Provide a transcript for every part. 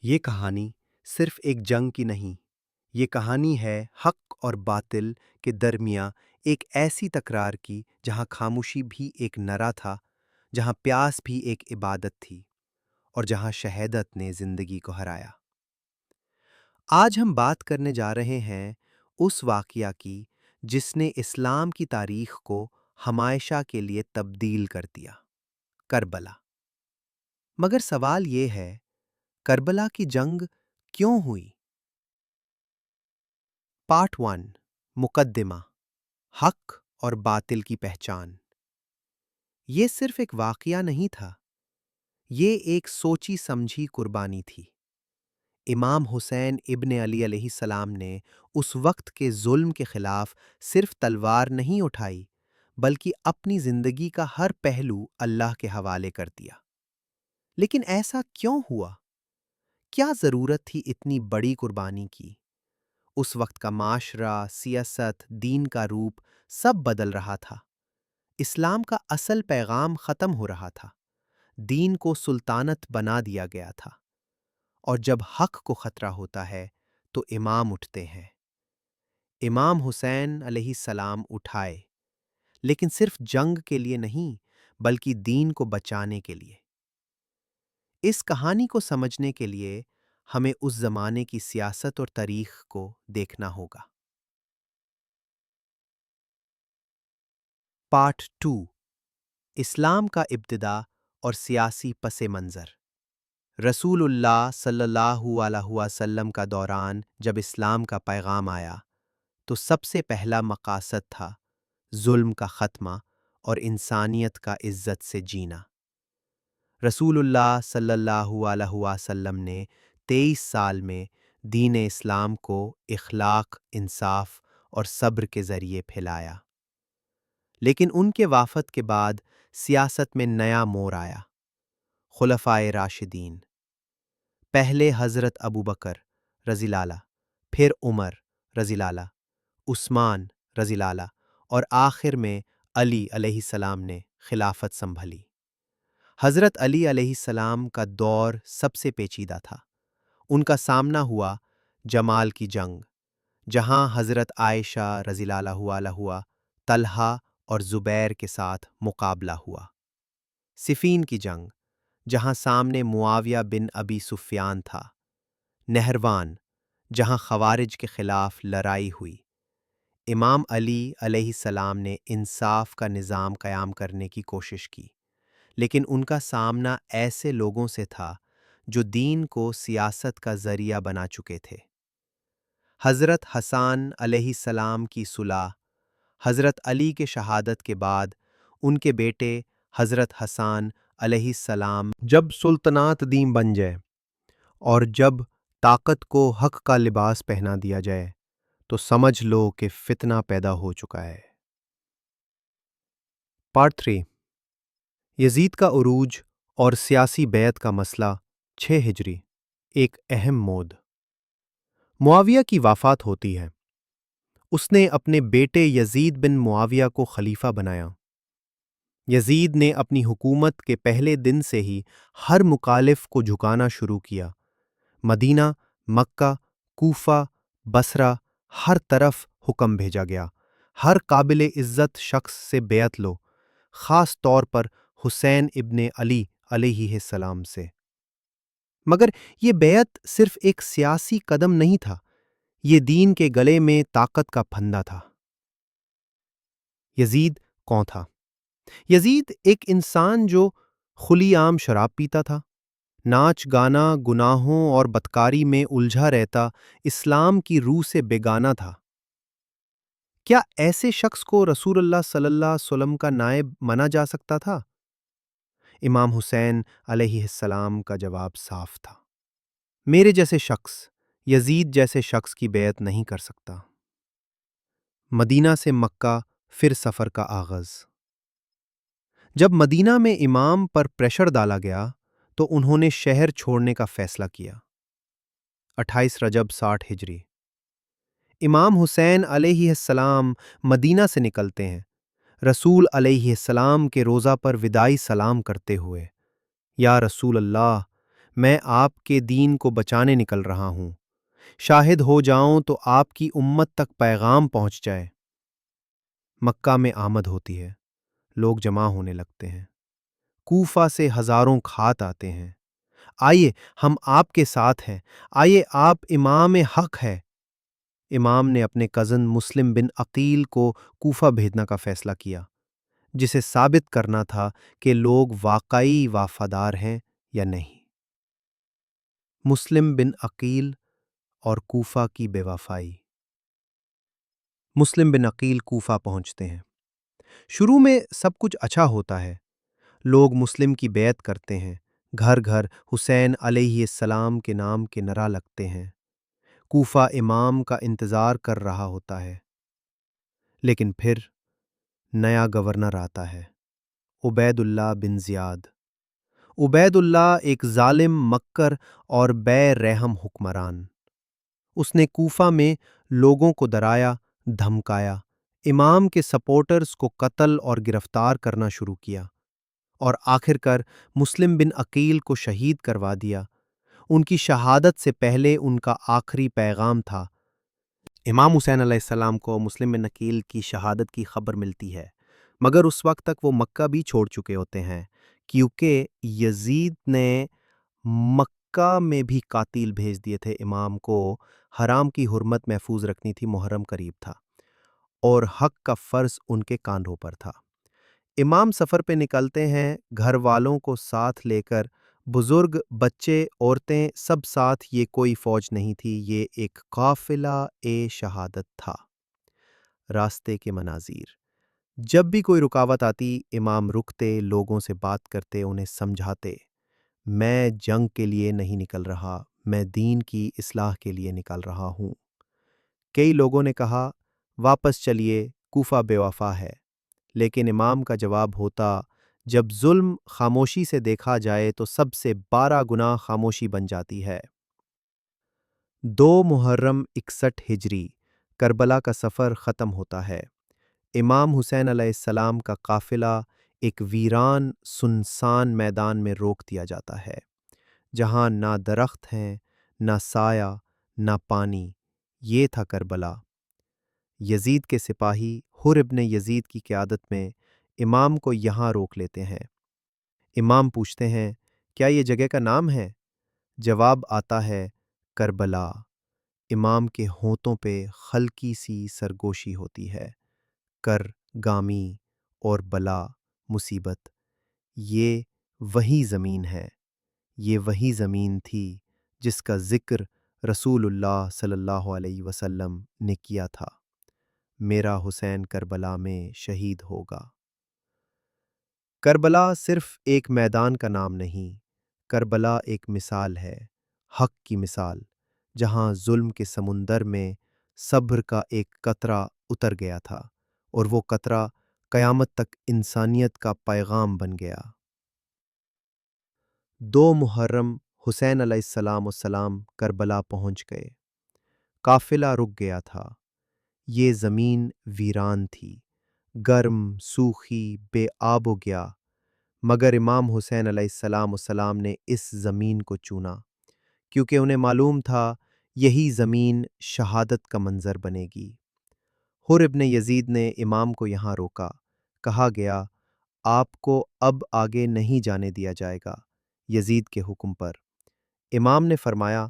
یہ کہانی صرف ایک جنگ کی نہیں، یہ کہانی ہے حق اور باطل کے درمیاں ایک ایسی تکرار کی جہاں خاموشی بھی ایک نعرہ تھا، جہاں پیاس بھی ایک عبادت تھی، اور جہاں شہادت نے زندگی کو ہرایا۔ آج ہم بات کرنے جا رہے ہیں اس واقعہ کی جس نے اسلام کی تاریخ کو ہمیشہ کے لیے تبدیل کر دیا، کربلا۔ مگر سوال یہ ہے، کربلا کی جنگ کیوں ہوئی؟ پارٹ 1، مقدمہ، حق اور باطل کی پہچان۔ یہ صرف ایک واقعہ نہیں تھا، یہ ایک سوچی سمجھی قربانی تھی۔ امام حسین ابن علی علیہ السلام نے اس وقت کے ظلم کے خلاف صرف تلوار نہیں اٹھائی، بلکہ اپنی زندگی کا ہر پہلو اللہ کے حوالے کر دیا۔ لیکن ایسا کیوں ہوا؟ کیا ضرورت تھی اتنی بڑی قربانی کی؟ اس وقت کا معاشرہ، سیاست، دین کا روپ سب بدل رہا تھا۔ اسلام کا اصل پیغام ختم ہو رہا تھا، دین کو سلطنت بنا دیا گیا تھا، اور جب حق کو خطرہ ہوتا ہے تو امام اٹھتے ہیں۔ امام حسین علیہ السلام اٹھائے، لیکن صرف جنگ کے لیے نہیں، بلکہ دین کو بچانے کے لیے۔ اس کہانی کو سمجھنے کے لیے ہمیں اس زمانے کی سیاست اور تاریخ کو دیکھنا ہوگا۔ پارٹ 2، اسلام کا ابتدا اور سیاسی پس منظر۔ رسول اللہ صلی اللہ علیہ وسلم کا دوران جب اسلام کا پیغام آیا تو سب سے پہلا مقاصد تھا ظلم کا خاتمہ اور انسانیت کا عزت سے جینا۔ رسول اللہ صلی اللہ علیہ وسلم نے 23 سال میں دین اسلام کو اخلاق، انصاف اور صبر کے ذریعے پھیلایا۔ لیکن ان کے وفات کے بعد سیاست میں نیا موڑ آیا۔ خلفائے راشدین، پہلے حضرت ابوبکر رضی اللہ عنہ، پھر عمر رضی اللہ عنہ، عثمان رضی اللہ عنہ، اور آخر میں علی علیہ السلام نے خلافت سنبھالی۔ حضرت علی علیہ السلام کا دور سب سے پیچیدہ تھا۔ ان کا سامنا ہوا جمال کی جنگ، جہاں حضرت عائشہ رضی اللہ عنہا ہوا، طلحہ اور زبیر کے ساتھ مقابلہ ہوا۔ صفین کی جنگ، جہاں سامنے معاویہ بن ابی سفیان تھا۔ نہروان، جہاں خوارج کے خلاف لڑائی ہوئی۔ امام علی علیہ السلام نے انصاف کا نظام قائم کرنے کی کوشش کی، لیکن ان کا سامنا ایسے لوگوں سے تھا جو دین کو سیاست کا ذریعہ بنا چکے تھے۔ حضرت حسن علیہ السلام کی صلح، حضرت علی کے شہادت کے بعد ان کے بیٹے حضرت حسن علیہ السلام جب سلطنت دین بن جائے اور جب طاقت کو حق کا لباس پہنا دیا جائے تو سمجھ لو کہ فتنہ پیدا ہو چکا ہے۔ پارٹ 3، یزید کا عروج اور سیاسی بیعت کا مسئلہ، 6 ہجری، ایک اہم موڑ۔ معاویہ کی وفات ہوتی ہے۔ اس نے اپنے بیٹے یزید بن معاویہ کو خلیفہ بنایا۔ یزید نے اپنی حکومت کے پہلے دن سے ہی ہر مخالف کو جھکانا شروع کیا۔ مدینہ، مکہ، کوفہ، بصرہ، ہر طرف حکم بھیجا گیا، ہر قابل عزت شخص سے بیعت لو، خاص طور پر حسین ابن علی علیہ السلام سے۔ مگر یہ بیعت صرف ایک سیاسی قدم نہیں تھا، یہ دین کے گلے میں طاقت کا پھندا تھا۔ یزید کون تھا؟ یزید ایک انسان جو کھلی عام شراب پیتا تھا، ناچ گانا، گناہوں اور بدکاری میں الجھا رہتا، اسلام کی روح سے بیگانہ تھا۔ کیا ایسے شخص کو رسول اللہ صلی اللہ علیہ وسلم کا نائب مانا جا سکتا تھا؟ امام حسین علیہ السلام کا جواب صاف تھا، میرے جیسے شخص یزید جیسے شخص کی بیعت نہیں کر سکتا۔ مدینہ سے مکہ، پھر سفر کا آغاز۔ جب مدینہ میں امام پر پریشر ڈالا گیا تو انہوں نے شہر چھوڑنے کا فیصلہ کیا۔ 28 رجب 60 ہجری، امام حسین علیہ السلام مدینہ سے نکلتے ہیں، رسول علیہ السلام کے روضہ پر وداعی سلام کرتے ہوئے، یا رسول اللہ، میں آپ کے دین کو بچانے نکل رہا ہوں، شاہد ہو جاؤں تو آپ کی امت تک پیغام پہنچ جائے۔ مکہ میں آمد ہوتی ہے، لوگ جمع ہونے لگتے ہیں، کوفہ سے ہزاروں کھات آتے ہیں۔ آئیے ہم آپ کے ساتھ ہیں، آئیے آپ امام حق ہے۔ امام نے اپنے کزن مسلم بن عقیل کو کوفہ بھیجنے کا فیصلہ کیا، جسے ثابت کرنا تھا کہ لوگ واقعی وفادار ہیں یا نہیں۔ مسلم بن عقیل اور کوفہ کی بے وفائی۔ مسلم بن عقیل کوفہ پہنچتے ہیں۔ شروع میں سب کچھ اچھا ہوتا ہے، لوگ مسلم کی بیعت کرتے ہیں، گھر گھر حسین علیہ السلام کے نام کے نعرہ لگتے ہیں، کوفہ امام کا انتظار کر رہا ہوتا ہے۔ لیکن پھر نیا گورنر آتا ہے، عبید اللہ بن زیاد۔ عبید اللہ ایک ظالم، مکر اور بے رحم حکمران۔ اس نے کوفہ میں لوگوں کو ڈرایا، دھمکایا، امام کے سپورٹرز کو قتل اور گرفتار کرنا شروع کیا، اور آخر کار مسلم بن عقیل کو شہید کروا دیا۔ ان کی شہادت سے پہلے ان کا آخری پیغام تھا۔ امام حسین علیہ السلام کو مسلم بن عقیل کی شہادت کی خبر ملتی ہے، مگر اس وقت تک وہ مکہ بھی چھوڑ چکے ہوتے ہیں، کیونکہ یزید نے مکہ میں بھی قاتل بھیج دیے تھے۔ امام کو حرام کی حرمت محفوظ رکھنی تھی، محرم قریب تھا، اور حق کا فرض ان کے کاندھوں پر تھا۔ امام سفر پہ نکلتے ہیں، گھر والوں کو ساتھ لے کر، بزرگ، بچے، عورتیں، سب ساتھ۔ یہ کوئی فوج نہیں تھی، یہ ایک قافلہ شہادت تھا۔ راستے کے مناظر۔ جب بھی کوئی رکاوٹ آتی، امام رکتے، لوگوں سے بات کرتے، انہیں سمجھاتے، میں جنگ کے لیے نہیں نکل رہا، میں دین کی اصلاح کے لیے نکل رہا ہوں۔ کئی لوگوں نے کہا واپس چلیے، کوفہ بے وفا ہے، لیکن امام کا جواب ہوتا، جب ظلم خاموشی سے دیکھا جائے تو سب سے 12 گنا خاموشی بن جاتی ہے۔ 2 محرم 61 ہجری، کربلا کا سفر ختم ہوتا ہے۔ امام حسین علیہ السلام کا قافلہ ایک ویران، سنسان میدان میں روک دیا جاتا ہے، جہاں نہ درخت ہیں، نہ سایہ، نہ پانی۔ یہ تھا کربلا۔ یزید کے سپاہی حر ابن یزید کی قیادت میں امام کو یہاں روک لیتے ہیں۔ امام پوچھتے ہیں، کیا یہ جگہ کا نام ہے؟ جواب آتا ہے، کربلا۔ امام کے ہونٹوں پہ ہلکی سی سرگوشی ہوتی ہے۔ کر، گامی اور بلا، مصیبت۔ یہ وہی زمین ہے، یہ وہی زمین تھی جس کا ذکر رسول اللہ صلی اللہ علیہ وسلم نے کیا تھا، میرا حسین کربلا میں شہید ہوگا۔ کربلا صرف ایک میدان کا نام نہیں، کربلا ایک مثال ہے، حق کی مثال، جہاں ظلم کے سمندر میں صبر کا ایک قطرہ اتر گیا تھا، اور وہ قطرہ قیامت تک انسانیت کا پیغام بن گیا۔ 2 محرم، حسین علیہ السلام کربلا پہنچ گئے۔ قافلہ رک گیا تھا۔ یہ زمین ویران تھی، گرم، سوکھی، بے آب و گیا، مگر امام حسین علیہ السلام نے اس زمین کو چنا، کیونکہ انہیں معلوم تھا یہی زمین شہادت کا منظر بنے گی۔ حر ابن یزید نے امام کو یہاں روکا، کہا گیا، آپ کو اب آگے نہیں جانے دیا جائے گا یزید کے حکم پر۔ امام نے فرمایا،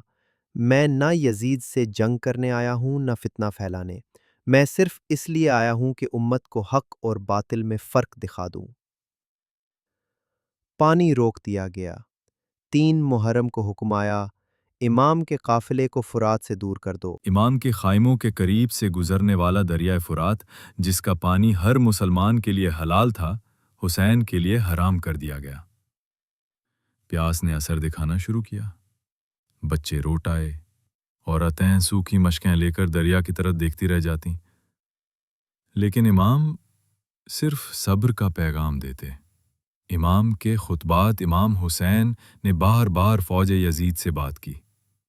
میں نہ یزید سے جنگ کرنے آیا ہوں، نہ فتنہ پھیلانے، میں صرف اس لیے آیا ہوں کہ امت کو حق اور باطل میں فرق دکھا دوں۔ پانی روک دیا گیا۔ 3 محرم کو حکم آیا، امام کے قافلے کو فرات سے دور کر دو۔ امام کے خیموں کے قریب سے گزرنے والا دریائے فرات، جس کا پانی ہر مسلمان کے لیے حلال تھا، حسین کے لیے حرام کر دیا گیا۔ پیاس نے اثر دکھانا شروع کیا، بچے روٹ آئے، عورتیں سوکھی مشکیں لے کر دریا کی طرف دیکھتی رہ جاتی، لیکن امام صرف صبر کا پیغام دیتے۔ امام کے خطبات، امام حسین نے بار بار فوج یزید سے بات کی،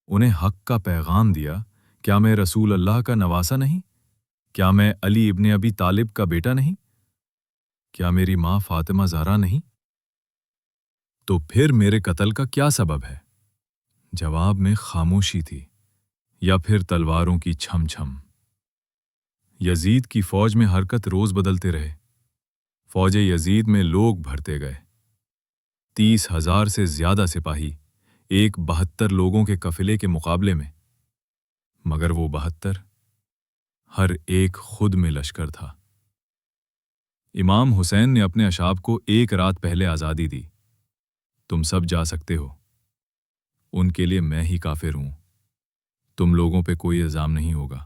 انہیں حق کا پیغام دیا، کیا میں رسول اللہ کا نواسہ نہیں؟ کیا میں علی ابن ابی طالب کا بیٹا نہیں؟ کیا میری ماں فاطمہ زہرا نہیں؟ تو پھر میرے قتل کا کیا سبب ہے؟ جواب میں خاموشی تھی یا پھر تلواروں کی چھم چھم۔ یزید کی فوج میں حرکت روز بدلتے رہے۔ فوج یزید میں لوگ بھرتے گئے۔ 30,000 سے زیادہ سپاہی ایک 72 لوگوں کے قافلے کے مقابلے میں، مگر وہ 72 ہر ایک خود میں لشکر تھا۔ امام حسین نے اپنے اشاب کو ایک رات پہلے آزادی دی۔ تم سب جا سکتے ہو، ان کے لیے میں ہی کافر ہوں، تم لوگوں پہ کوئی الزام نہیں ہوگا۔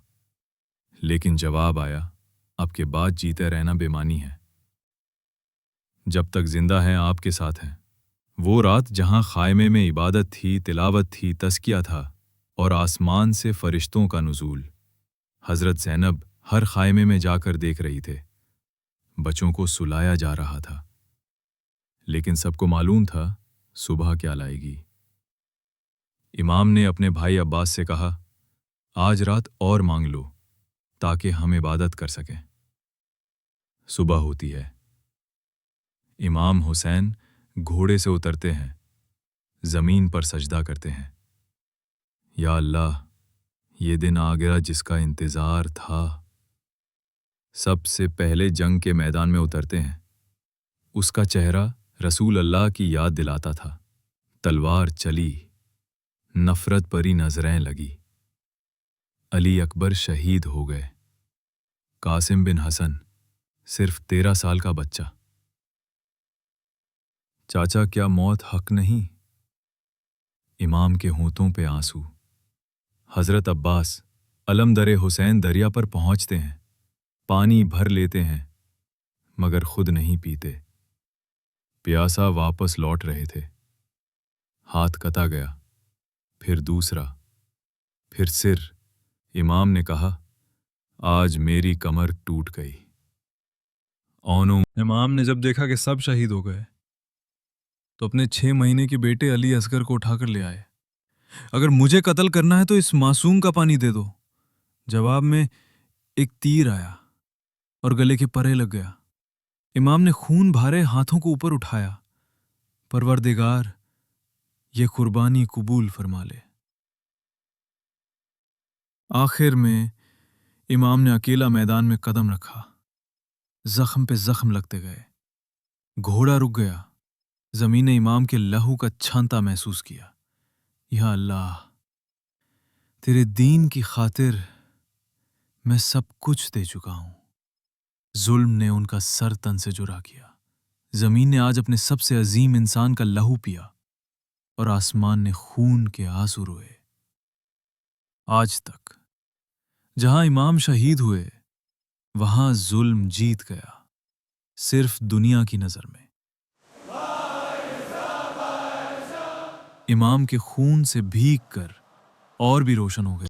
لیکن جواب آیا، اب کے بعد جیتے رہنا بے معنی ہے، جب تک زندہ ہیں آپ کے ساتھ ہیں۔ وہ رات جہاں خائمے میں عبادت تھی، تلاوت تھی، تزکیہ تھا اور آسمان سے فرشتوں کا نزول، حضرت زینب ہر خائمے میں جا کر دیکھ رہی تھے۔ بچوں کو سلایا جا رہا تھا، لیکن سب کو معلوم تھا صبح کیا لائے گی۔ امام نے اپنے بھائی عباس سے کہا، آج رات اور مانگ لو تاکہ ہم عبادت کر سکیں، صبح ہوتی ہے۔ امام حسین گھوڑے سے اترتے ہیں، زمین پر سجدہ کرتے ہیں، یا اللہ، یہ دن آ گیا جس کا انتظار تھا۔ سب سے پہلے جنگ کے میدان میں اترتے ہیں۔ اس کا چہرہ رسول اللہ کی یاد دلاتا تھا۔ تلوار چلی، نفرت بھری نظریں لگی۔ علی اکبر شہید ہو گئے، قاسم بن حسن صرف 13 سال کا بچہ۔ چاچا، کیا موت حق نہیں؟ امام کے ہونٹوں پہ آنسو۔ حضرت عباس علم در حسین دریا پر پہنچتے ہیں، پانی بھر لیتے ہیں مگر خود نہیں پیتے۔ پیاسا واپس لوٹ رہے تھے، ہاتھ کتا گیا، پھر دوسرا، پھر سر۔ امام نے کہا، آج میری کمر ٹوٹ گئی۔ امام نے جب دیکھا کہ سب شہید ہو گئے تو اپنے 6 مہینے کے بیٹے علی اصغر کو اٹھا کر لے آئے۔ اگر مجھے قتل کرنا ہے تو اس معصوم کا پانی دے دو۔ جواب میں ایک تیر آیا اور گلے کے پرے لگ گیا۔ امام نے خون بھارے ہاتھوں کو اوپر اٹھایا، پروردگار یہ قربانی قبول فرما لے۔ آخر میں امام نے اکیلا میدان میں قدم رکھا، زخم پہ زخم لگتے گئے، گھوڑا رک گیا، زمین امام کے لہو کا چھانتا محسوس کیا۔ یا اللہ، تیرے دین کی خاطر میں سب کچھ دے چکا ہوں۔ ظلم نے ان کا سر تن سے جدا کیا۔ زمین نے آج اپنے سب سے عظیم انسان کا لہو پیا اور آسمان نے خون کے آنسو روئے۔ آج تک جہاں امام شہید ہوئے وہاں ظلم جیت گیا، صرف دنیا کی نظر میں۔ امام کے خون سے بھیگ کر اور بھی روشن ہو گئے۔